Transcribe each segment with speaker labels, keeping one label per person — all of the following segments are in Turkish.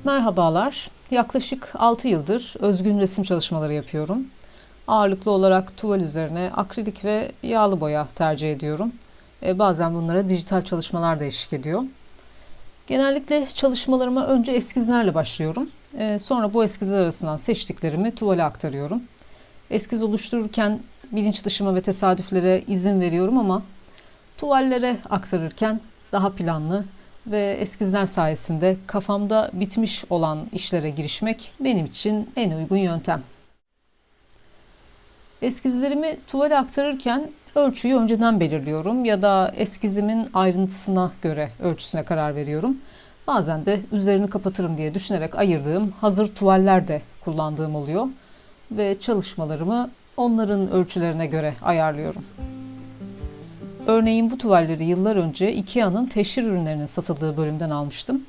Speaker 1: Merhabalar. Yaklaşık 6 yıldır özgün resim çalışmaları yapıyorum. Ağırlıklı olarak tuval üzerine akrilik ve yağlı boya tercih ediyorum. Bazen bunlara dijital çalışmalar da eşlik ediyor. Genellikle çalışmalarıma önce eskizlerle başlıyorum. Sonra bu eskizler arasından seçtiklerimi tuvale aktarıyorum. Eskiz oluştururken bilinç dışıma ve tesadüflere izin veriyorum ama tuvallere aktarırken daha planlı ve eskizler sayesinde kafamda bitmiş olan işlere girişmek benim için en uygun yöntem. Eskizlerimi tuvale aktarırken ölçüyü önceden belirliyorum ya da eskizimin ayrıntısına göre ölçüsüne karar veriyorum. Bazen de üzerini kapatırım diye düşünerek ayırdığım hazır tuvaller de kullandığım oluyor ve çalışmalarımı onların ölçülerine göre ayarlıyorum. Örneğin bu tuvalleri yıllar önce IKEA'nın teşhir ürünlerinin satıldığı bölümden almıştım.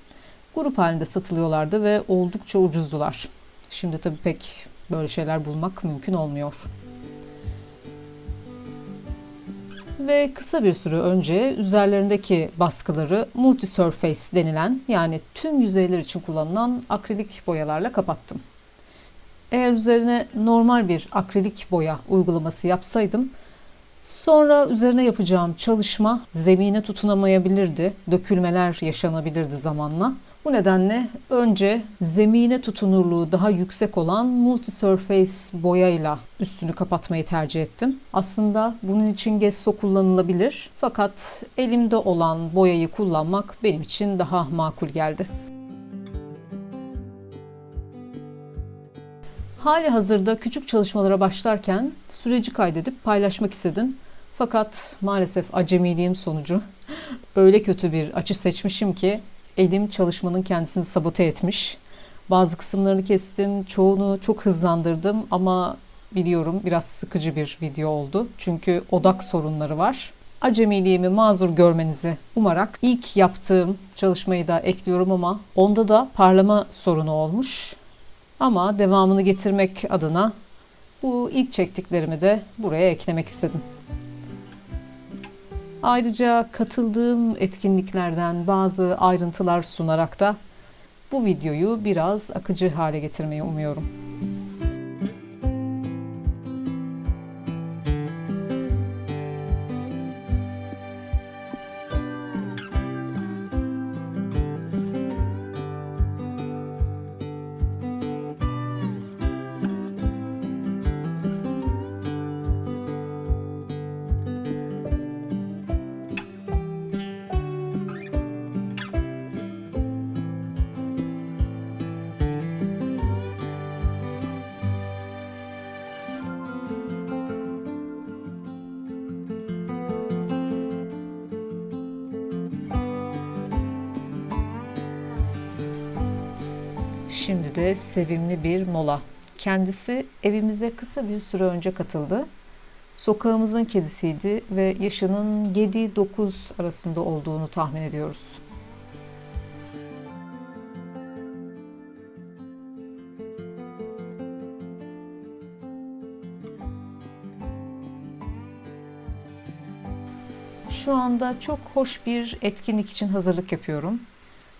Speaker 1: Grup halinde satılıyorlardı ve oldukça ucuzdular. Şimdi tabii pek böyle şeyler bulmak mümkün olmuyor. Ve kısa bir süre önce üzerlerindeki baskıları multi-surface denilen, yani tüm yüzeyler için kullanılan akrilik boyalarla kapattım. Eğer üzerine normal bir akrilik boya uygulaması yapsaydım, sonra üzerine yapacağım çalışma zemine tutunamayabilirdi, dökülmeler yaşanabilirdi zamanla. Bu nedenle önce zemine tutunurluğu daha yüksek olan multi-surface boyayla üstünü kapatmayı tercih ettim. Aslında bunun için gesso kullanılabilir, fakat elimde olan boyayı kullanmak benim için daha makul geldi. Hali hazırda küçük çalışmalara başlarken süreci kaydedip paylaşmak istedim. Fakat maalesef acemiliğim sonucu öyle kötü bir açı seçmişim ki elim çalışmanın kendisini sabote etmiş. Bazı kısımlarını kestim, çoğunu çok hızlandırdım ama biliyorum biraz sıkıcı bir video oldu. Çünkü odak sorunları var. Acemiliğimi mazur görmenizi umarak ilk yaptığım çalışmayı da ekliyorum ama onda da parlama sorunu olmuş. Ama devamını getirmek adına bu ilk çektiklerimi de buraya eklemek istedim. Ayrıca katıldığım etkinliklerden bazı ayrıntılar sunarak da bu videoyu biraz akıcı hale getirmeyi umuyorum. Şimdi de sevimli bir mola. Kendisi evimize kısa bir süre önce katıldı. Sokağımızın kedisiydi ve yaşının 7-9 arasında olduğunu tahmin ediyoruz. Şu anda çok hoş bir etkinlik için hazırlık yapıyorum.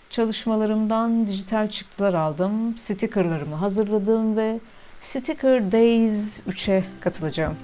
Speaker 1: Çalışmalarımdan dijital çıktılar aldım, stickerlarımı hazırladım ve Sticker Days 3'e katılacağım.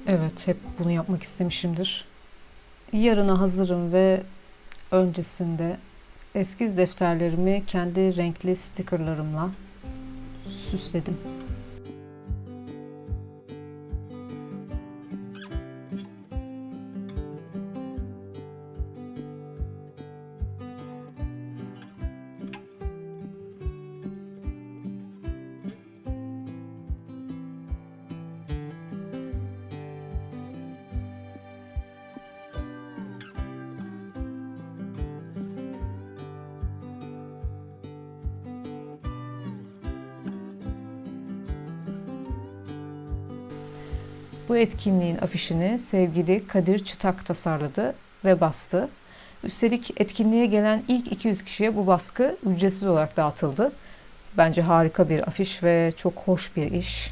Speaker 1: Evet, hep bunu yapmak istemişimdir. Yarına hazırım ve öncesinde eskiz defterlerimi kendi renkli stickerlarımla süsledim. Bu etkinliğin afişini sevgili Kadir Çıtak tasarladı ve bastı. Üstelik etkinliğe gelen ilk 200 kişiye bu baskı ücretsiz olarak dağıtıldı. Bence harika bir afiş ve çok hoş bir iş.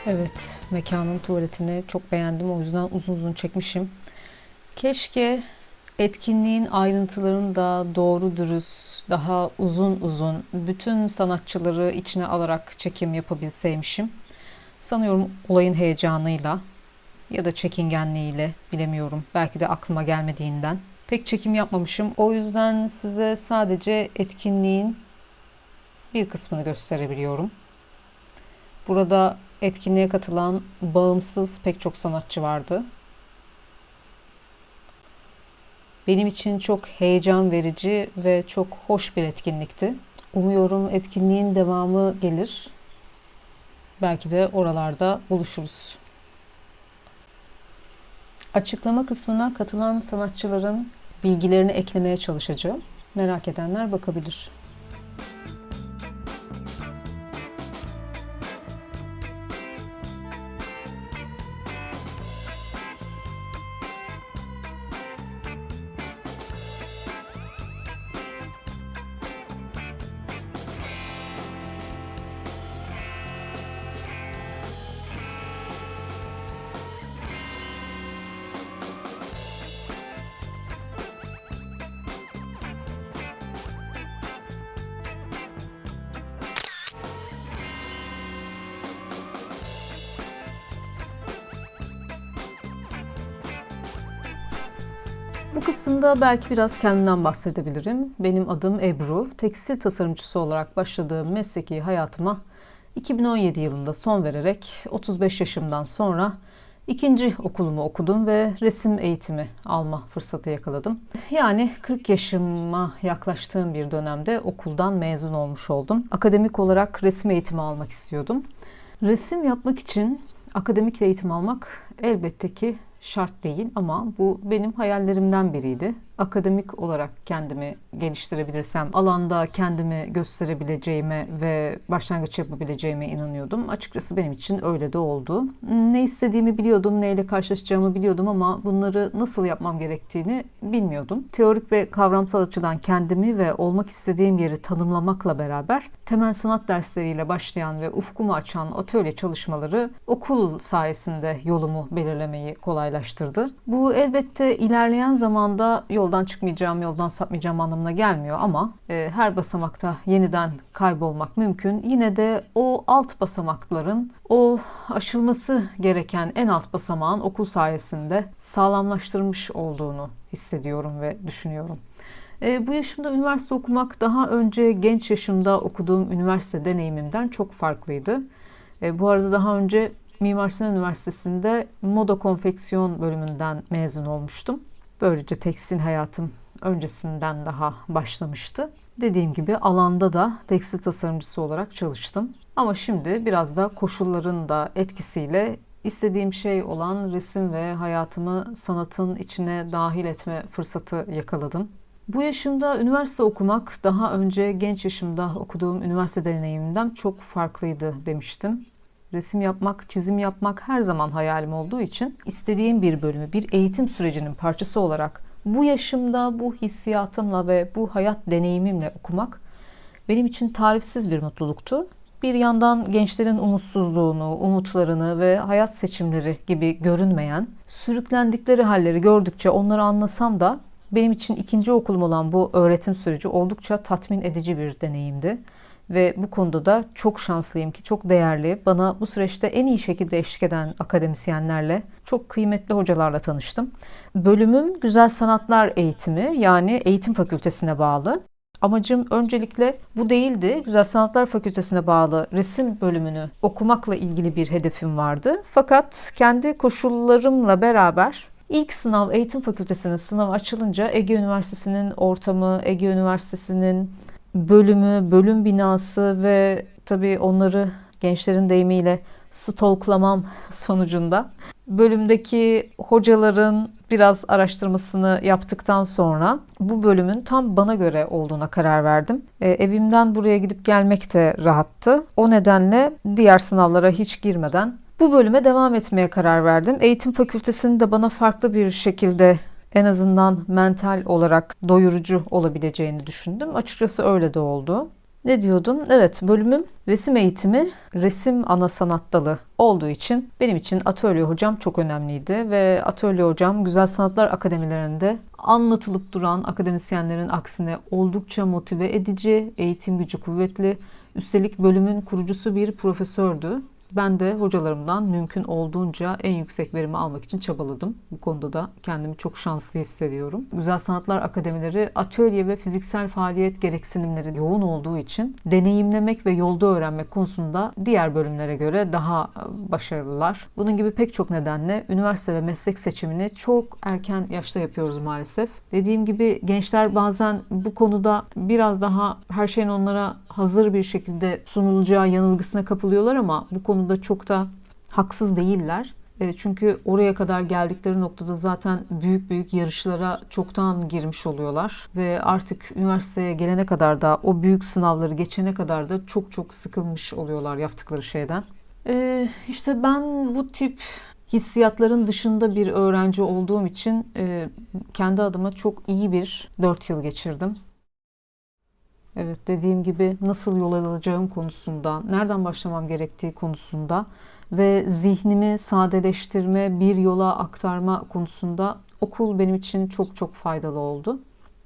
Speaker 1: Evet, mekanın tuvaletini çok beğendim. O yüzden uzun uzun çekmişim. Keşke etkinliğin ayrıntılarını da doğru dürüst, daha uzun uzun bütün sanatçıları içine alarak çekim yapabilseymişim. Sanıyorum olayın heyecanıyla ya da çekingenliğiyle, bilemiyorum. Belki de aklıma gelmediğinden. Pek çekim yapmamışım. O yüzden size sadece etkinliğin bir kısmını gösterebiliyorum. Burada etkinliğe katılan bağımsız pek çok sanatçı vardı. Benim için çok heyecan verici ve çok hoş bir etkinlikti. Umuyorum etkinliğin devamı gelir. Belki de oralarda buluşuruz. Açıklama kısmına katılan sanatçıların bilgilerini eklemeye çalışacağım. Merak edenler bakabilir. Bu kısımda belki biraz kendimden bahsedebilirim. Benim adım Ebru. Tekstil tasarımcısı olarak başladığım mesleki hayatıma 2017 yılında son vererek 35 yaşımdan sonra ikinci okulumu okudum ve resim eğitimi alma fırsatı yakaladım. Yani 40 yaşıma yaklaştığım bir dönemde okuldan mezun olmuş oldum. Akademik olarak resim eğitimi almak istiyordum. Resim yapmak için akademik eğitim almak elbette ki şart değil ama bu benim hayallerimden biriydi. Akademik olarak kendimi geliştirebilirsem alanda kendimi gösterebileceğime ve başlangıç yapabileceğime inanıyordum. Açıkçası benim için öyle de oldu. Ne istediğimi biliyordum, neyle karşılaşacağımı biliyordum ama bunları nasıl yapmam gerektiğini bilmiyordum. Teorik ve kavramsal açıdan kendimi ve olmak istediğim yeri tanımlamakla beraber temel sanat dersleriyle başlayan ve ufkumu açan atölye çalışmaları okul sayesinde yolumu belirlemeyi kolaylaştırdı. Bu elbette ilerleyen zamanda yoldan çıkmayacağım, yoldan sapmayacağım anlamına gelmiyor ama her basamakta yeniden kaybolmak mümkün. Yine de o alt basamakların, o aşılması gereken en alt basamağın okul sayesinde sağlamlaştırmış olduğunu hissediyorum ve düşünüyorum. Bu yaşımda üniversite okumak daha önce genç yaşımda okuduğum üniversite deneyimimden çok farklıydı. Bu arada daha önce Mimar Sinan Üniversitesi'nde moda konfeksiyon bölümünden mezun olmuştum. Böylece tekstil hayatım öncesinden daha başlamıştı. Dediğim gibi alanda da tekstil tasarımcısı olarak çalıştım. Ama şimdi biraz da koşulların da etkisiyle istediğim şey olan resim ve hayatımı sanatın içine dahil etme fırsatı yakaladım. Bu yaşımda üniversite okumak daha önce genç yaşımda okuduğum üniversite deneyimimden çok farklıydı demiştim. Resim yapmak, çizim yapmak her zaman hayalim olduğu için istediğim bir bölümü, bir eğitim sürecinin parçası olarak bu yaşımda, bu hissiyatımla ve bu hayat deneyimimle okumak benim için tarifsiz bir mutluluktu. Bir yandan gençlerin umutsuzluğunu, umutlarını ve hayat seçimleri gibi görünmeyen, sürüklendikleri halleri gördükçe onları anlasam da benim için ikinci okulum olan bu öğretim süreci oldukça tatmin edici bir deneyimdi. Ve bu konuda da çok şanslıyım ki çok değerli, bana bu süreçte en iyi şekilde eşlik eden akademisyenlerle, çok kıymetli hocalarla tanıştım. Bölümüm Güzel Sanatlar Eğitimi, yani eğitim fakültesine bağlı. Amacım öncelikle bu değildi. Güzel Sanatlar Fakültesine bağlı resim bölümünü okumakla ilgili bir hedefim vardı. Fakat kendi koşullarımla beraber ilk sınav eğitim fakültesinin sınavı açılınca Ege Üniversitesi'nin ortamı, Ege Üniversitesi'nin bölümü, bölüm binası ve tabii onları gençlerin deyimiyle stalklamam sonucunda. Bölümdeki hocaların biraz araştırmasını yaptıktan sonra bu bölümün tam bana göre olduğuna karar verdim. Evimden buraya gidip gelmek de rahattı. O nedenle diğer sınavlara hiç girmeden bu bölüme devam etmeye karar verdim. Eğitim fakültesinin de bana farklı bir şekilde en azından mental olarak doyurucu olabileceğini düşündüm. Açıkçası öyle de oldu. Ne diyordum? Evet, bölümüm resim eğitimi, resim ana sanat dalı olduğu için benim için atölye hocam çok önemliydi ve atölye hocam Güzel Sanatlar Akademilerinde anlatılıp duran akademisyenlerin aksine oldukça motive edici, eğitim gücü kuvvetli, üstelik bölümün kurucusu bir profesördü. Ben de hocalarımdan mümkün olduğunca en yüksek verimi almak için çabaladım. Bu konuda da kendimi çok şanslı hissediyorum. Güzel Sanatlar Akademileri atölye ve fiziksel faaliyet gereksinimleri yoğun olduğu için deneyimlemek ve yolda öğrenmek konusunda diğer bölümlere göre daha başarılılar. Bunun gibi pek çok nedenle üniversite ve meslek seçimini çok erken yaşta yapıyoruz maalesef. Dediğim gibi gençler bazen bu konuda biraz daha her şeyin onlara hazır bir şekilde sunulacağı yanılgısına kapılıyorlar ama bu konuda çok da haksız değiller. Çünkü oraya kadar geldikleri noktada zaten büyük büyük yarışlara çoktan girmiş oluyorlar ve artık üniversiteye gelene kadar da o büyük sınavları geçene kadar da çok çok sıkılmış oluyorlar yaptıkları şeyden. İşte ben bu tip hissiyatların dışında bir öğrenci olduğum için kendi adıma çok iyi bir 4 yıl geçirdim. Evet, dediğim gibi nasıl yol alacağım konusunda, nereden başlamam gerektiği konusunda ve zihnimi sadeleştirme, bir yola aktarma konusunda okul benim için çok çok faydalı oldu.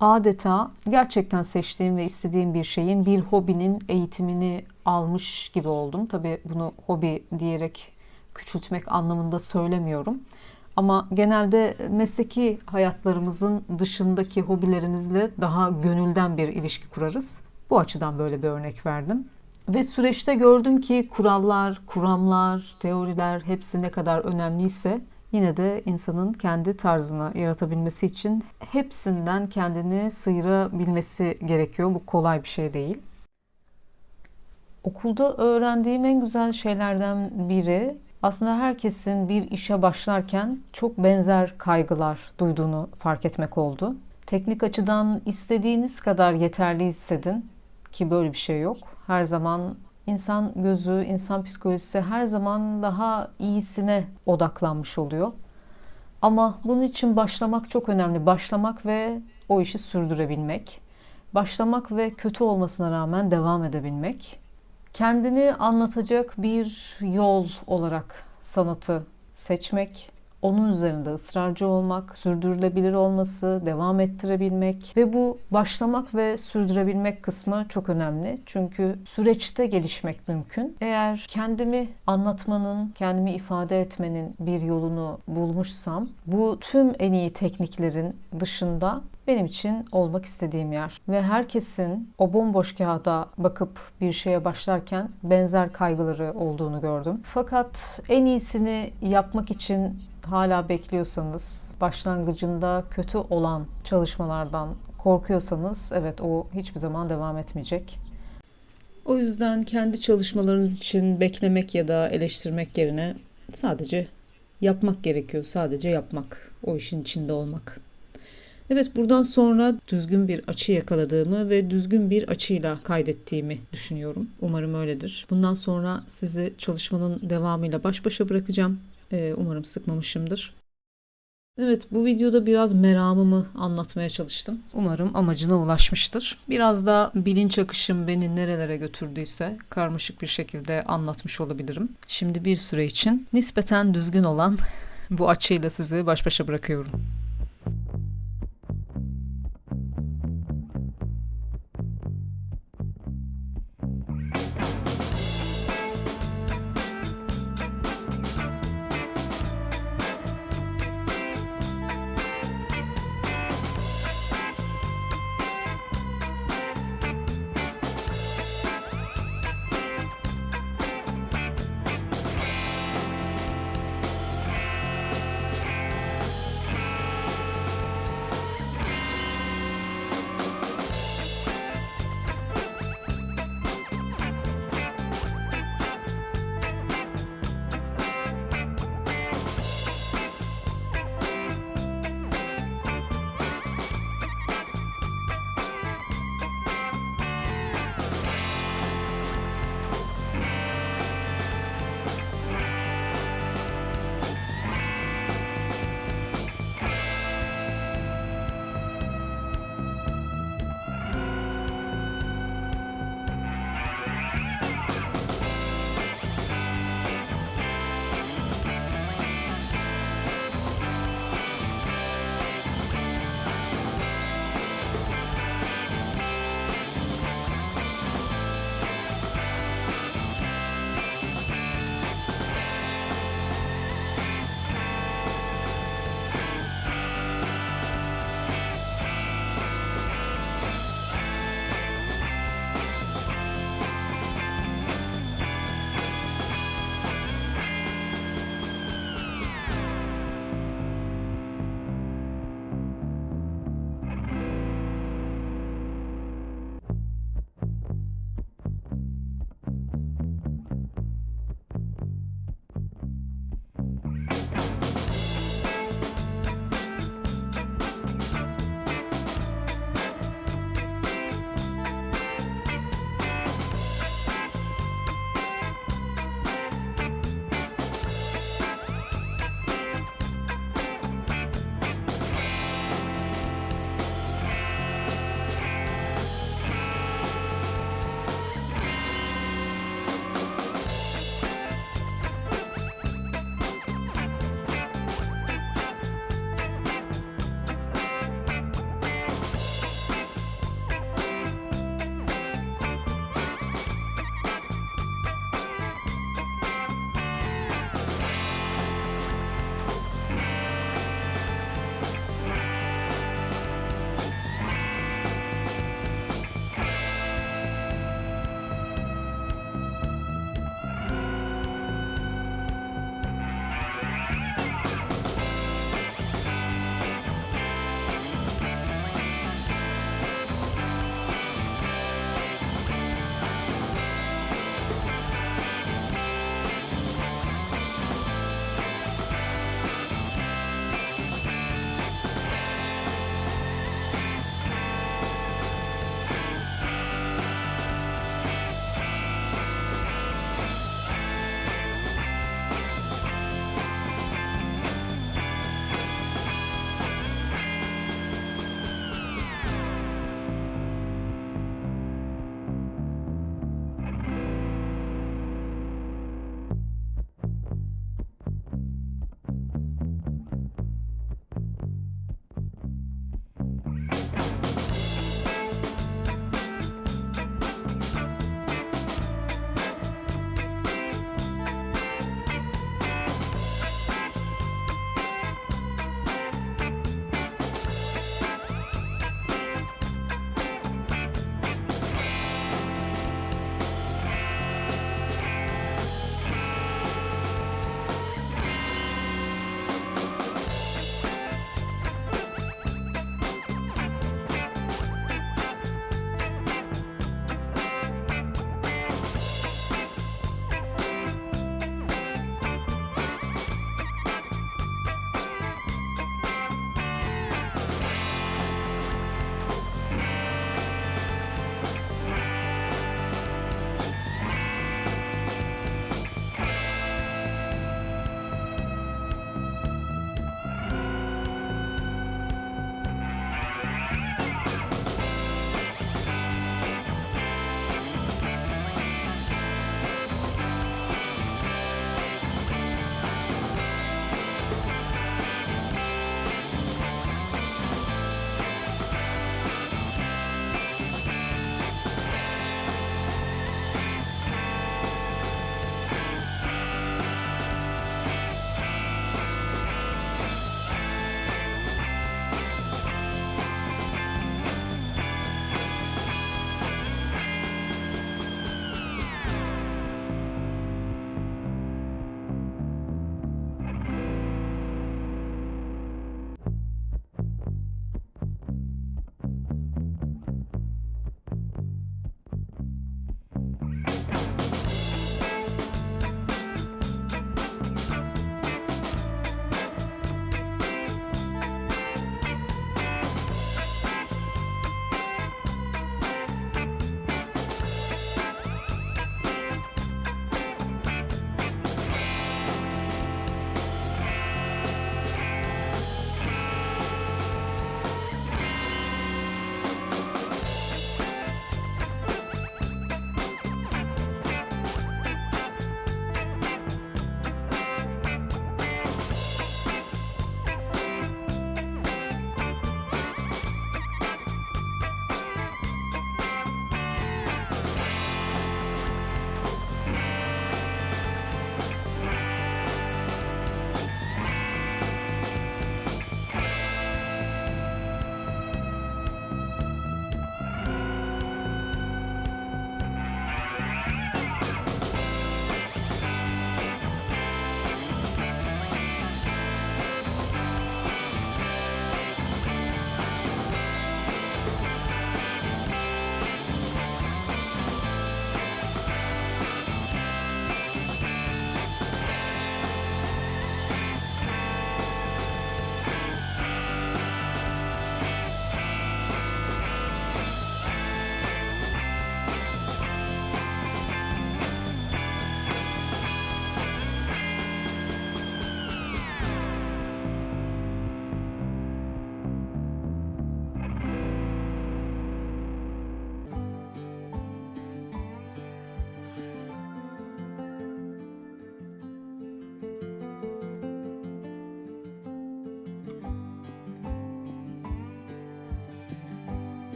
Speaker 1: Adeta gerçekten seçtiğim ve istediğim bir şeyin, bir hobinin eğitimini almış gibi oldum. Tabii bunu hobi diyerek küçültmek anlamında söylemiyorum. Ama genelde mesleki hayatlarımızın dışındaki hobilerimizle daha gönülden bir ilişki kurarız. Bu açıdan böyle bir örnek verdim. Ve süreçte gördüm ki kurallar, kuramlar, teoriler hepsi ne kadar önemliyse yine de insanın kendi tarzını yaratabilmesi için hepsinden kendini sıyırabilmesi gerekiyor. Bu kolay bir şey değil. Okulda öğrendiğim en güzel şeylerden biri aslında herkesin bir işe başlarken çok benzer kaygılar duyduğunu fark etmek oldu. Teknik açıdan istediğiniz kadar yeterli hissedin ki böyle bir şey yok. Her zaman insan gözü, insan psikolojisi her zaman daha iyisine odaklanmış oluyor. Ama bunun için başlamak çok önemli. Başlamak ve o işi sürdürebilmek. Başlamak ve kötü olmasına rağmen devam edebilmek. Kendini anlatacak bir yol olarak sanatı seçmek, onun üzerinde ısrarcı olmak, sürdürülebilir olması, devam ettirebilmek ve bu başlamak ve sürdürebilmek kısmı çok önemli. Çünkü süreçte gelişmek mümkün. Eğer kendimi anlatmanın, kendimi ifade etmenin bir yolunu bulmuşsam, bu tüm en iyi tekniklerin dışında benim için olmak istediğim yer. Ve herkesin o bomboş kağıda bakıp bir şeye başlarken benzer kaygıları olduğunu gördüm. Fakat en iyisini yapmak için hala bekliyorsanız, başlangıcında kötü olan çalışmalardan korkuyorsanız, evet o hiçbir zaman devam etmeyecek. O yüzden kendi çalışmalarınız için beklemek ya da eleştirmek yerine sadece yapmak gerekiyor. Sadece yapmak, o işin içinde olmak. Evet, buradan sonra düzgün bir açı yakaladığımı ve düzgün bir açıyla kaydettiğimi düşünüyorum. Umarım öyledir. Bundan sonra sizi çalışmanın devamıyla baş başa bırakacağım. Umarım sıkmamışımdır. Evet, bu videoda biraz meramımı anlatmaya çalıştım. Umarım amacına ulaşmıştır. Biraz da bilinç akışım beni nerelere götürdüyse karmaşık bir şekilde anlatmış olabilirim. Şimdi bir süre için nispeten düzgün olan bu açıyla sizi baş başa bırakıyorum.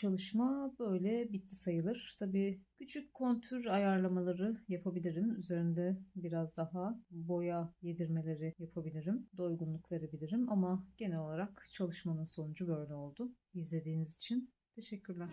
Speaker 1: çalışma böyle bitti sayılır. Tabii küçük kontür ayarlamaları yapabilirim. Üzerinde biraz daha boya yedirmeleri yapabilirim. Doygunluk verebilirim ama genel olarak çalışmanın sonucu böyle oldu. İzlediğiniz için teşekkürler.